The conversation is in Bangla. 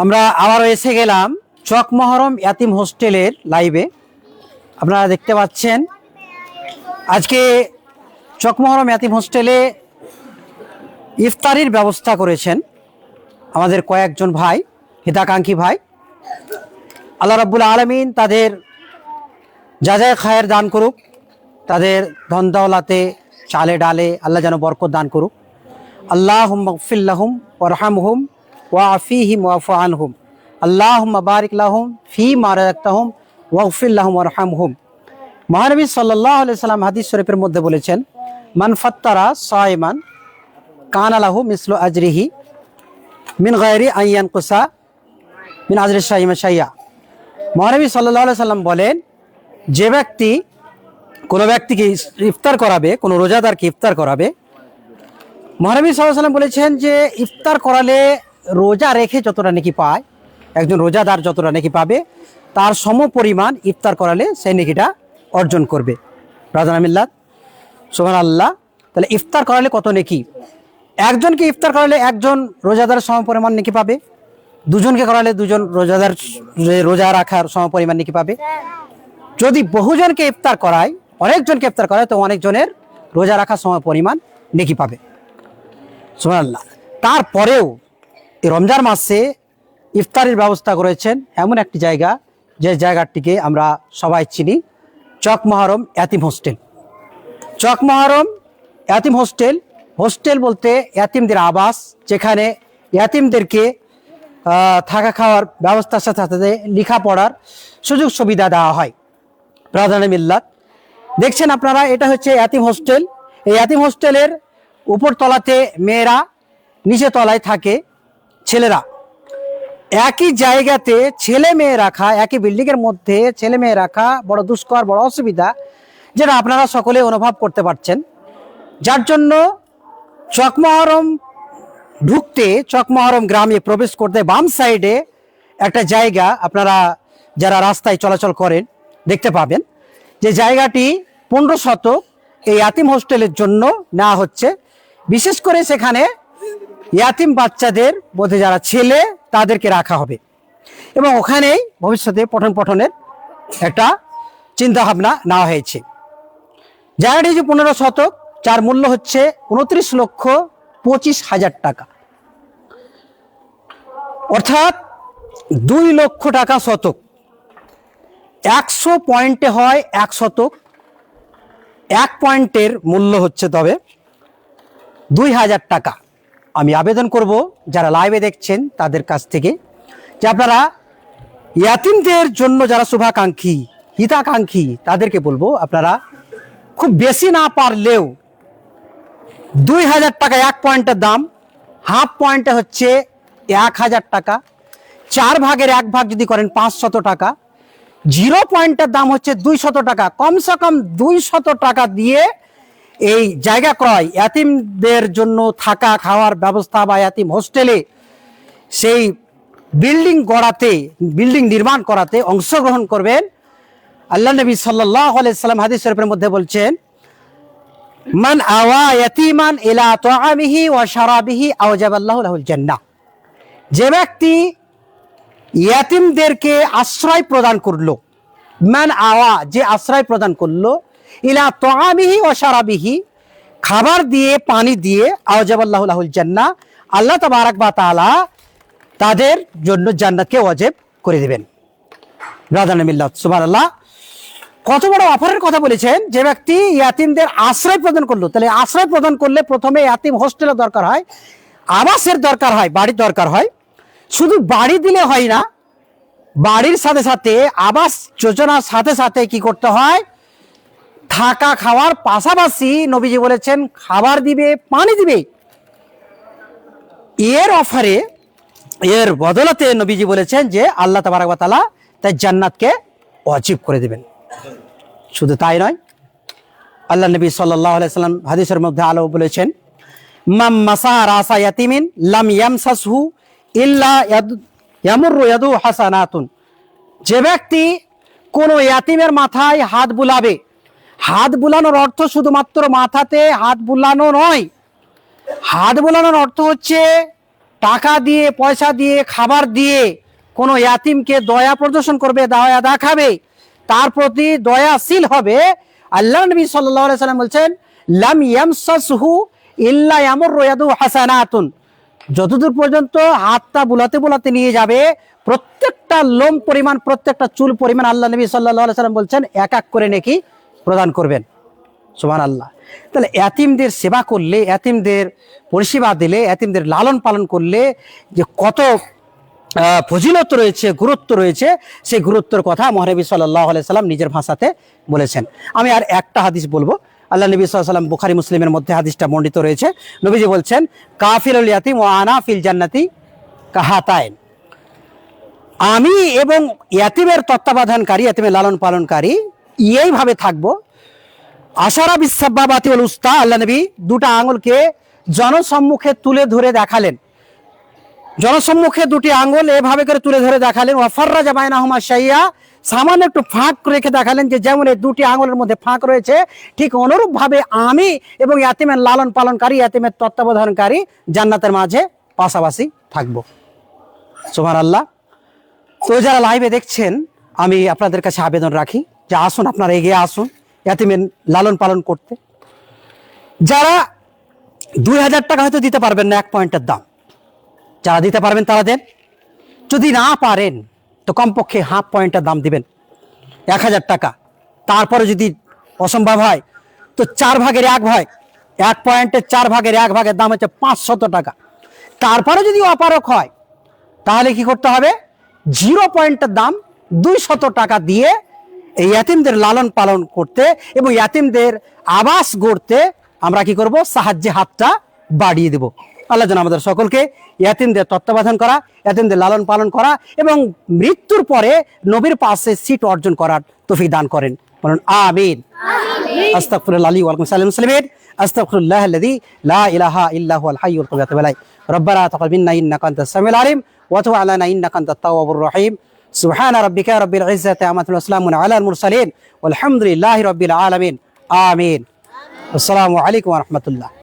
আমরা আবারও এসে গেলাম চক মহরম ইয়াতিম হোস্টেলের লাইভে। আপনারা দেখতে পাচ্ছেন আজকে চক মহরম ইয়াতিম হোস্টেলে ইফতারির ব্যবস্থা করেছেন আমাদের কয়েকজন ভাই, হিতাকাঙ্ক্ষী ভাই। আল্লাহ রাব্বুল আলামিন তাদের জাযায়ে খায়ের দান করুক, তাদের ধন দৌলতে চালে ডালে আল্লাহ যেন বরকত দান করুক। আল্লাহুম্মা গফির লাহুম ওয়ারহামহুম ওয়াআফিহিম ওয়াফু আনহুম, আল্লাহুম্মা বারিক লাহুম ফীমা রাযাকতাহুম ওয়াগফির লাহুম ওয়ারহামহুম। মহানবী সাল্লাল্লাহু আলাইহি সাল্লাম হাদিস শরীফের মধ্যে বলেছেন, মান ফাত্তারা সাইমান কানা লাহু মিসলু আজরিহি মিন গায়রি আন ইয়ানকুসা মিন আজরি সাইমা শাইয়া। মহানবী সাল্লাল্লাহু আলাইহি সাল্লাম বলেন, যে ব্যক্তি কোনো ব্যক্তিকে ইফতার করাবে, কোনো রোজাদারকে ইফতার করাবে, মহানবী সাল্লাল্লাহু আলাইহি সাল্লাম বলেছেন যে ইফতার করালে রোজা রেখে যতটা নেকি পায়, একজন রোজাদার যতটা নেকি পাবে তার সম পরিমাণ ইফতার করালে সেই নেকিটা অর্জন করবে। রাজানা মিল্লাত সুবহানাল্লাহ। তাহলে ইফতার করালে কত নেকি? একজনকে ইফতার করালে একজন রোজাদার সম পরিমাণ নেকি পাবে, দুজনকে করালে দুজন রোজাদার রোজা রাখার সম পরিমাণ নেকি পাবে। যদি বহুজনকে ইফতার করায়, অনেকজনকে ইফতার করায়, তো অনেকজনের রোজা রাখার সম পরিমাণ নেকি পাবে। সুবহানাল্লাহ। তারপরেও এই রমজান মাসে ইফতারের ব্যবস্থা করেছেন এমন একটি জায়গা, যে জায়গাটিকে আমরা সবাই চিনি, চক মহরম ইয়াতিম হোস্টেল। চক মহরম ইয়াতিম হোস্টেল, হোস্টেল বলতে ইয়াতিমদের আবাস, যেখানে ইয়াতিমদেরকে থাকা খাওয়ার ব্যবস্থার সাথে সাথে লেখাপড়ার সুযোগ সুবিধা দেওয়া হয়। রাজানা মিল্লাত দেখছেন আপনারা, এটা হচ্ছে ইয়াতিম হোস্টেল। এই ইয়াতিম হোস্টেলের উপর তলাতে মেয়েরা, নিচে তলায় থাকে ছেলেরা। একই জায়গাতে ছেলে মেয়ে রাখা, একই বিল্ডিংয়ের মধ্যে ছেলে মেয়ে রাখা বড় দুষ্কর, বড় অসুবিধা, যেটা আপনারা সকলে অনুভব করতে পারছেন। যার জন্য চকমহরম ঢুকতে, চকমহরম গ্রামে প্রবেশ করতে বাম সাইডে একটা জায়গা আপনারা যারা রাস্তায় চলাচল করেন দেখতে পাবেন, যে জায়গাটি 15 শতক এই ইয়াতিম হোস্টেলের জন্য নেওয়া হচ্ছে। বিশেষ করে সেখানে ইয়াতিম বাচ্চাদের মধ্যে যারা ছেলে তাদেরকে রাখা হবে, এবং ওখানেই ভবিষ্যতে পঠন পাঠনের একটা চিন্তাভাবনা নেওয়া হয়েছে। জায়গাটি যে 15 শতক, যার মূল্য হচ্ছে 29,25,000 টাকা, অর্থাৎ 2 লক্ষ টাকা শতক। 100 পয়েন্টে হয় 1 শতক, 1 পয়েন্টের মূল্য হচ্ছে তবে 2,000 টাকা। আমি আবেদন করব যারা লাইভে দেখছেন তাদের কাছ থেকে, যে আপনারা ইয়াতিমদের জন্য যারা শুভাকাঙ্ক্ষী, হিতাকাঙ্ক্ষী, তাদেরকে বলবো আপনারা খুব বেশি না পারলেও 2,000 টাকা 1 পয়েন্টের দাম, হাফ পয়েন্টে হচ্ছে 1,000 টাকা, 4 ভাগের 1 ভাগ যদি করেন 500 টাকা, 0 পয়েন্টের দাম হচ্ছে 200 টাকা। কমসে কম 200 টাকা দিয়ে এই জায়গা ক্রয়, ইয়াতিমদের জন্য থাকা খাওয়ার ব্যবস্থা বা ইয়াতিম হোস্টেলে সেই বিল্ডিং গড়াতে, বিল্ডিং নির্মাণ করাতে অংশগ্রহণ করবেন। আল্লাহ নবী সাল্লাল্লাহু আলাইহি সাল্লাম হাদিস শরীফের মধ্যে বলছেন, মান আওয়া ইয়াতিমান ইলা তুআমিহি ওয়া শারাবিহি আওজাবাল্লাহু লাহুল জান্নাহ। যে ব্যক্তি ইয়াতিমদেরকে আশ্রয় প্রদান করলো, মান আওয়া, যে আশ্রয় প্রদান করলো, ইলা তুআমিহি ওয়া শারাবিহি, খাবার দিয়ে পানি দিয়ে, আওজাবাল্লাহু লাহুল জান্নাহ, আল্লাহ তাবারাক ওয়া তাআলা তাদের জন্য জান্নাতকে ওয়াজিব করে দিবেন। রাজানা মিল্লাত সুবহানাল্লাহ। কত বড় অফারের কথা বলেছেন। যে ব্যক্তি ইয়াতিমদের আশ্রয় প্রদান করলো, তাহলে আশ্রয় প্রদান করলে প্রথমে ইয়াতিম হোস্টেলের দরকার হয়, আবাসের দরকার হয়, বাড়ির দরকার হয়। শুধু বাড়ি দিলে হয় না, বাড়ির সাথে সাথে আবাস যোজনার সাথে সাথে কি করতে হয়, থাকা খাওয়ার পাশাপাশি নবীজি বলেছেন খাবার দিবে, পানি দিবে। এর অফারে, এর বদলাতে নবীজি বলেছেন যে আল্লাহ তাবারাক ওয়া তাআলা তাই জান্নাতকে ওয়াজিব করে দিবেন। শুধু তাই নয়, আল্লাহ নবী সাল্লাল্লাহু আলাইহি সাল্লাম হাদিসের মধ্যে আলো বলেছেন, মাম মাসা রাসা ইয়াতিমিন লাম ইয়ামসাসহু ইল্লা ইয়ামুরু ইয়াদু হাসানাতুন। যে ব্যক্তি কোনো ইয়াতিমের মাথায় হাত বুলাবে, হাত বুলানোর অর্থ শুধুমাত্র মাথাতে হাত বুলানো নয়, হাত বুলানোর অর্থ হচ্ছে টাকা দিয়ে, পয়সা দিয়ে, খাবার দিয়ে কোনো ইয়াতিমকে দয়া প্রদর্শন করবে, দয়া দেখাবে, তার প্রতি দয়াশীল হবে, আল্লাহ নবী সাল্লাল্লাহু আলাইহি সাল্লাম বলছেন লাম ইয়ামসাসহু ইল্লা ইয়ামুররু ইয়াদু হাসানাতুন, যতদূর পর্যন্ত হাতটা বুলাতে বুলাতে নিয়ে যাবে, প্রত্যেকটা লোম পরিমাণ, প্রত্যেকটা চুল পরিমাণ আল্লাহ নবী সাল্লাল্লাহু আলাইহি সাল্লাম বলছেন এক এক করে নেকি প্রদান করবেন। সুবহানাল্লাহ। তাহলে এতিমদের সেবা করলে, এতিমদের পরিষেবা দিলে, এতিমদের লালন পালন করলে যে কত ফজিলত রয়েছে, গুরুত্ব রয়েছে, সেই গুরুত্বের কথা মহানবী সাল্লাল্লাহু আলাইহি সাল্লাম নিজের ভাষাতে বলেছেন। আমি আর একটা হাদিস বলবো। আল্লাহ নবী সাল্লাল্লাহু আলাইহি সাল্লাম, বুখারী মুসলিমের মধ্যে হাদিসটা বর্ণিত রয়েছে। নবীজি বলছেন কাফিলুল ইয়াতিম ওয়া আনা ফিল জান্নাতি কাহাতাইন, আমি এবং ইয়াতিমের তত্ত্বাবধানকারী, ইয়াতিমের লালন পালনকারী এইভাবে থাকবো। আশারা বিসাব্বাবাতি ওয়াল উস্তা, আল্লাহ নবী দুটা আঙুলকে জনসম্মুখে তুলে ধরে দেখালেন, জনসম্মুখে দুটি আঙ্গুল এভাবে করে তুলে ধরে দেখালেন। ওয়াফাররাজা বাইনাহুমা শাইয়া, সামান্য একটু ফাঁক রেখে দেখালেন যে যেমন এই দুটি আঙ্গুলের মধ্যে ফাঁক রয়েছে, ঠিক অনুরূপভাবে আমি এবং ইয়াতিমের লালন পালনকারী, ইয়াতিমের তত্ত্বাবধানকারী জান্নাতের মাঝে পাশাপাশি থাকবো। সুবহানাল্লাহ। তো যারা লাইভে দেখছেন, আমি আপনাদের কাছে আবেদন রাখি যে আসুন, আপনারা এগিয়ে আসুন ইয়াতিমের লালন পালন করতে। যারা 2000 টাকা হয়তো দিতে পারবেন না এক পয়েন্টের দাম, যারা দিতে পারবেন তারা দেন, যদি না পারেন তো কমপক্ষে হাফ পয়েন্টের দাম দিবেন 1000 টাকা। তারপরে যদি অসম্ভব হয় তো 4 ভাগের 1 ভাগ, 1 পয়েন্টের 4 ভাগের 1 ভাগের দাম হচ্ছে 500 টাকা। তারপরে যদি অপারক হয় তাহলে কি করতে হবে, 0 পয়েন্টের দাম 200 টাকা দিয়ে এই ইয়াতিমদের লালন পালন করতে এবং ইয়াতিমদের আবাস গড়তে আমরা কি করব, সাহায্যে হাতটা বাড়িয়ে দেব। আল্লাহ যেন আমাদের সকলকে ইয়াতিমদের তত্ত্বাবধান করা, ইয়াতিমদের লালন পালন করা এবং মৃত্যুর পরে নবীর পাশে সিট অর্জন করার তৌফিক দান করেন। বলুন আমিন। আস্তাগফিরুল্লাহ লি ওয়া লাকুম সালিল মুসলিমিন, আস্তাগফিরুল্লাহাল্লাযী লা ইলাহা ইল্লা হুয়াল হাইয়ুল কাইয়্যুম। ওয়া ইলাইহি রব্বানা তাকাব্বাল মিন্না ইন্নাকা আনতাস সামিউল আলিম ওয়া তুব আলাইনা ইন্নাকা আনতাত তাওয়াবুর রহিম। সুবহানা রাব্বিকা রাব্বিল ইজ্জাতি আম্মা ইয়াসিফুন ওয়া সালামুন আলাল মুরসালিন ওয়ালহামদুলিল্লাহি রাব্বিল আলামিন। আমিন। আসসালামু আলাইকুম ওয়া রাহমাতুল্লাহ।